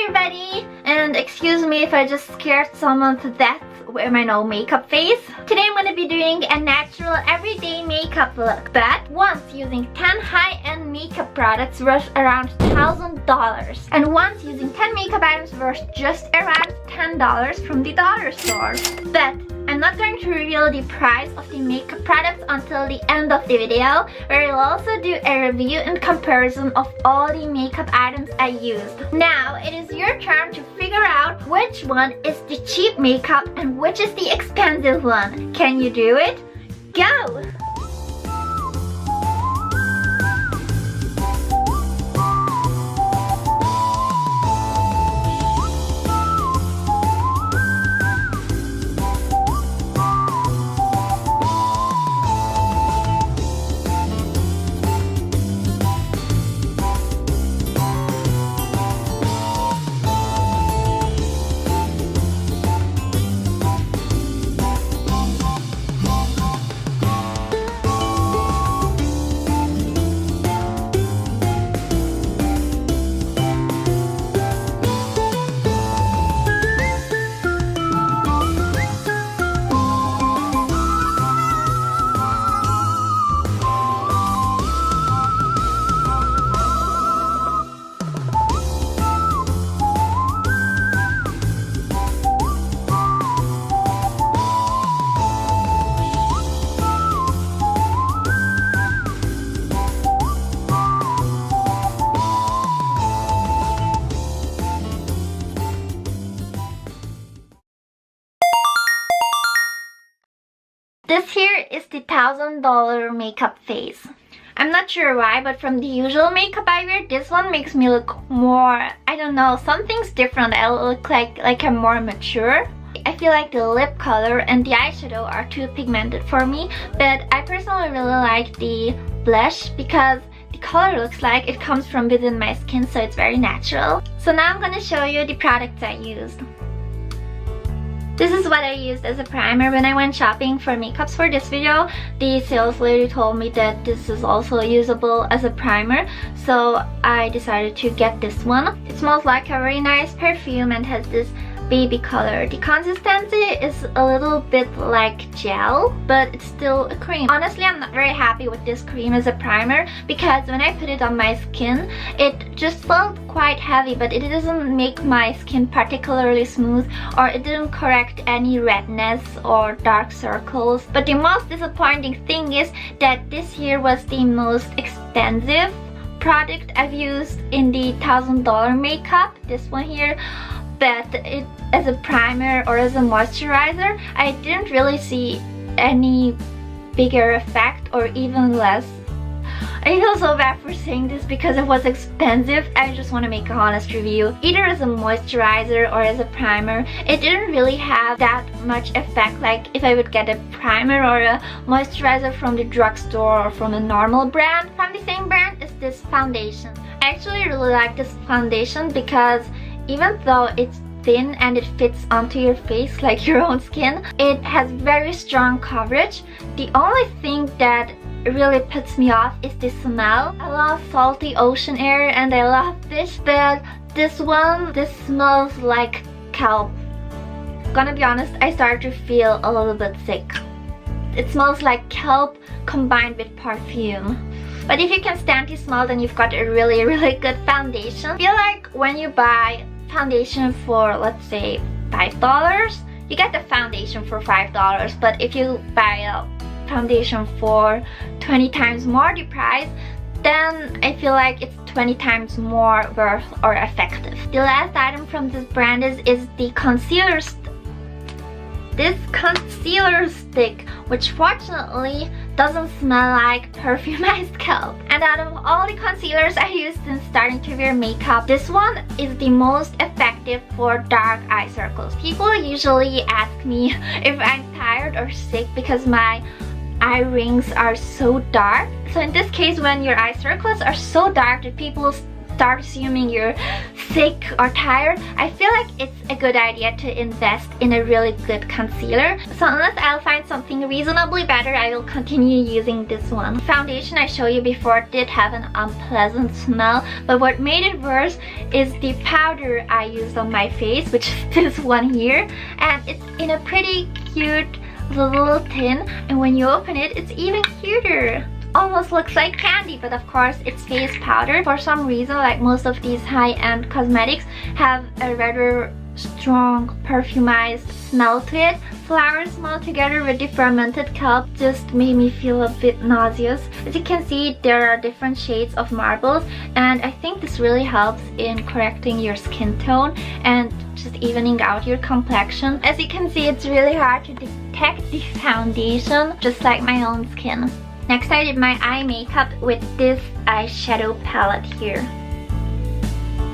everybody, and excuse me if I just scared someone to death with my no makeup face. Today I'm gonna be doing a natural everyday makeup look, but once using 10 high-end makeup products worth around $1,000 and once using 10 makeup items worth just around $10 from the dollar store. But I'm not going to reveal the price of the makeup products until the end of the video, where I'll also do a review and comparison of all the makeup items I used. Now it is your turn to figure out which one is the cheap makeup and which is the expensive one. Can you do it? Go! This here is the $1,000 makeup face. I'm not sure why, but from the usual makeup I wear, this one makes me look more, I don't know, something's different. I look like I'm more mature. I feel like the lip color and the eyeshadow are too pigmented for me, but I personally really like the blush because the color looks like it comes from within my skin, so it's very natural. So now I'm gonna show you the products I used. This is what I used as a primer when I went shopping for makeups for this video. The sales lady told me that this is also usable as a primer, so I decided to get this one. It smells like a very nice perfume and has this baby color. The consistency is a little bit like gel, but it's still a cream. Honestly, I'm not very happy with this cream as a primer because when I put it on my skin, it just felt quite heavy, but it doesn't make my skin particularly smooth, or it didn't correct any redness or dark circles. But the most disappointing thing is that this here was the most expensive product I've used in the $1,000 makeup, this one here. But it, as a primer or as a moisturizer, I didn't really see any bigger effect or even less. I feel so bad for saying this because it was expensive. I just want to make an honest review. Either as a moisturizer or as a primer, it didn't really have that much effect. Like if I would get a primer or a moisturizer from the drugstore or from a normal brand. From the same brand is this foundation. I actually really like this foundation because even though it's thin and it fits onto your face like your own skin, it has very strong coverage. The only thing that really puts me off is the smell. I love salty ocean air and I love fish, but this smells like kelp. Gonna be honest, I started to feel a little bit sick. It smells like kelp combined with perfume. But if you can stand the smell, then you've got a really good foundation. I feel like when you buy foundation for, let's say, $5, you get the foundation for $5, but if you buy a foundation for 20 times more the price, then I feel like it's 20 times more worth or effective. The last item from this brand is the concealer stick, which fortunately doesn't smell like perfumized kelp. And out of all the concealers I used since starting to wear makeup, this one is the most effective for dark eye circles. People usually ask me if I'm tired or sick because my eye rings are so dark. So in this case, when your eye circles are so dark that people start assuming you're sick or tired, I feel like it's a good idea to invest in a really good concealer. So unless I'll find something reasonably better, I will continue using this one. The foundation I showed you before did have an unpleasant smell, but what made it worse is the powder I used on my face, which is this one here, and it's in a pretty cute little tin, and when you open it, it's even cuter. Almost looks like candy, but of course it's face powder. For some reason, like most of these high-end cosmetics have a rather strong perfumized smell to it. Flower smell together with the fermented kelp just made me feel a bit nauseous. As you can see, there are different shades of marbles, and I think this really helps in correcting your skin tone and just evening out your complexion. As you can see, it's really hard to detect the foundation, just like my own skin. Next, I did my eye makeup with this eyeshadow palette here.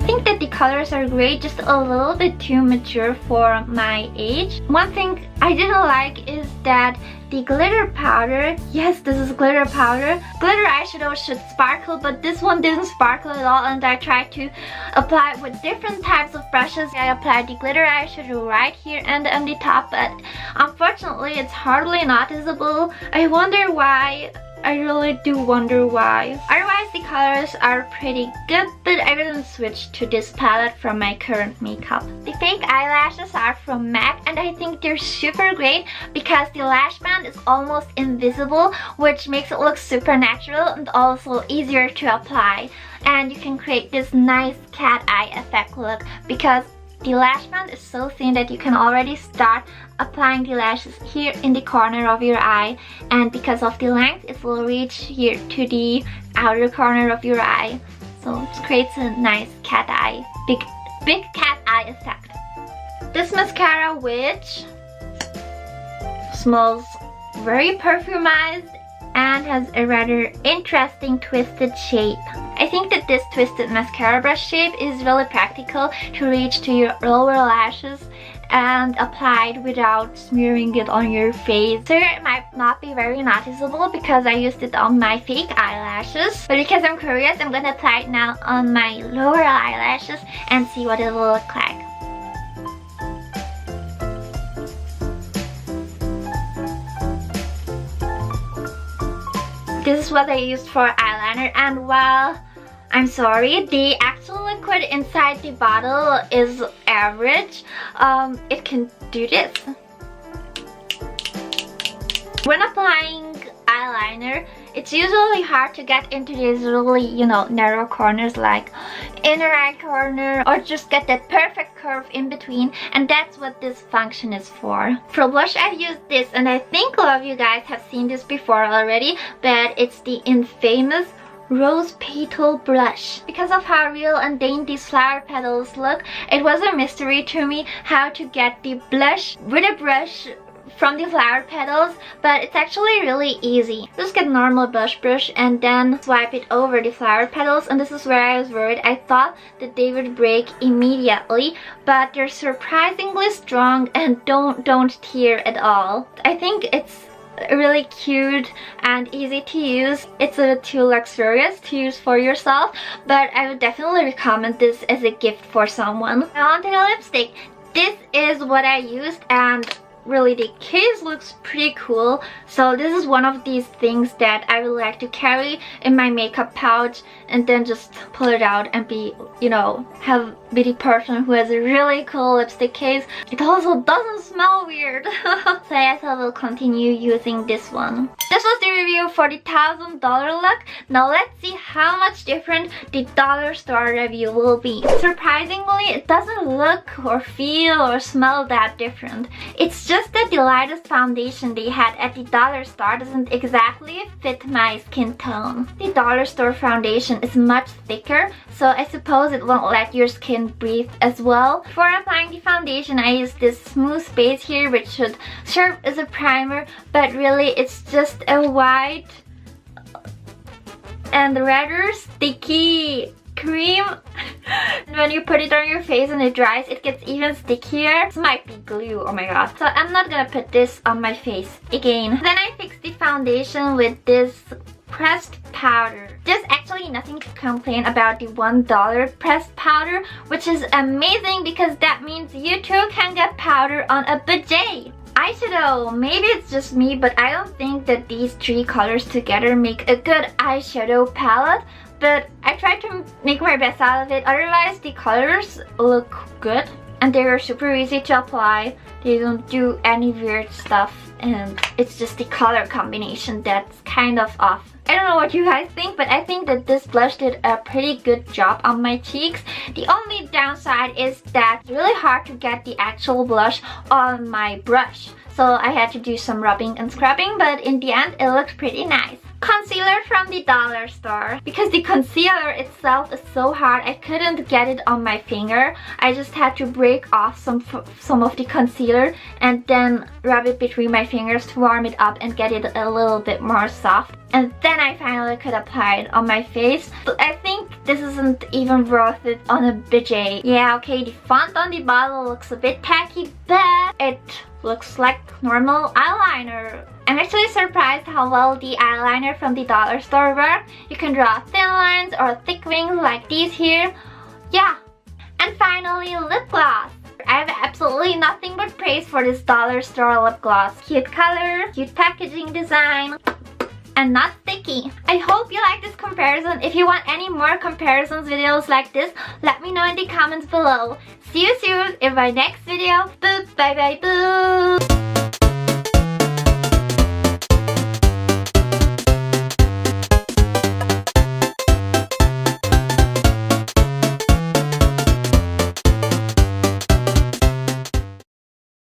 I think that the colors are great, just a little bit too mature for my age. One thing I didn't like is that the glitter powder, yes, this is glitter powder. Glitter eyeshadow should sparkle, but this one didn't sparkle at all, and I tried to apply it with different types of brushes. I applied the glitter eyeshadow right here and on the top, but unfortunately it's hardly noticeable. I wonder why. I really do wonder why. Otherwise, the colors are pretty good, but I didn't switch to this palette from my current makeup. The fake eyelashes are from MAC, and I think they're super great because the lash band is almost invisible, which makes it look super natural and also easier to apply. And you can create this nice cat eye effect look because the lash band is so thin that you can already start applying the lashes here in the corner of your eye, and because of the length, it will reach here to the outer corner of your eye. So it creates a nice cat eye, big cat eye effect. This mascara, which smells very perfumized and has a rather interesting twisted shape. I think that this twisted mascara brush shape is really practical to reach to your lower lashes and applied without smearing it on your face. So it might not be very noticeable because I used it on my fake eyelashes, but because I'm curious, I'm gonna apply it now on my lower eyelashes and see what it will look like. This is what I used for eyeliner, and while I'm sorry, the actual liquid inside the bottle is average, it can do this. When applying eyeliner, it's usually hard to get into these really, narrow corners like inner eye corner, or just get that perfect curve in between, and that's what this function is for. For blush, I've used this, and I think a lot of you guys have seen this before already, but it's the infamous Rose Petal Blush. Because of how real and dainty flower petals look, it was a mystery to me how to get the blush with a brush from the flower petals, but it's actually really easy. Just get normal blush brush and then swipe it over the flower petals, and this is where I was worried. I thought that they would break immediately, but they're surprisingly strong and don't tear at all. I think it's really cute and easy to use. It's a bit too luxurious to use for yourself, but I would definitely recommend this as a gift for someone. Now onto the lipstick. This is what I used, and really the case looks pretty cool. So this is one of these things that I would like to carry in my makeup pouch and then just pull it out and be, be the person who has a really cool lipstick case. It also doesn't smell weird. So I guess I will continue using this one. This was the review for the $1,000 look. Now let's see how much different the dollar store review will be. Surprisingly, it doesn't look or feel or smell that different. It's just that the lightest foundation they had at the dollar store doesn't exactly fit my skin tone. The dollar store foundation is much thicker, so I suppose it won't let your skin breathe as well. For applying the foundation, I use this smooth base here, which should serve as a primer, but really it's just a white and rather sticky cream. When you put it on your face and it dries, it gets even stickier. This might be glue, oh my god. So I'm not gonna put this on my face again. Then I fixed the foundation with this pressed powder. There's actually nothing to complain about the $1 pressed powder, which is amazing because that means you too can get powder on a budget. Eyeshadow, maybe it's just me, but I don't think that these three colors together make a good eyeshadow palette. But I tried to make my best out of it. Otherwise, the colors look good and they're super easy to apply. They don't do any weird stuff, and it's just the color combination that's kind of off. I don't know what you guys think, but I think that this blush did a pretty good job on my cheeks. The only downside is that it's really hard to get the actual blush on my brush. So I had to do some rubbing and scrubbing, but in the end it looks pretty nice. Concealer from the dollar store. Because the concealer itself is so hard, I couldn't get it on my finger. I just had to break off some of the concealer and then rub it between my fingers to warm it up and get it a little bit more soft. And then I finally could apply it on my face. But I think this isn't even worth it on a budget. Yeah, okay, the font on the bottle looks a bit tacky, but it looks like normal eyeliner. I'm actually surprised how well the eyeliner from the dollar store works. You can draw thin lines or thick wings like these here. Yeah. And finally, lip gloss. I have absolutely nothing but praise for this dollar store lip gloss. Cute color, cute packaging design, and not sticky. I hope you like this comparison. If you want any more comparisons videos like this, let me know in the comments below. See you soon in my next video. Boo, bye bye, boo.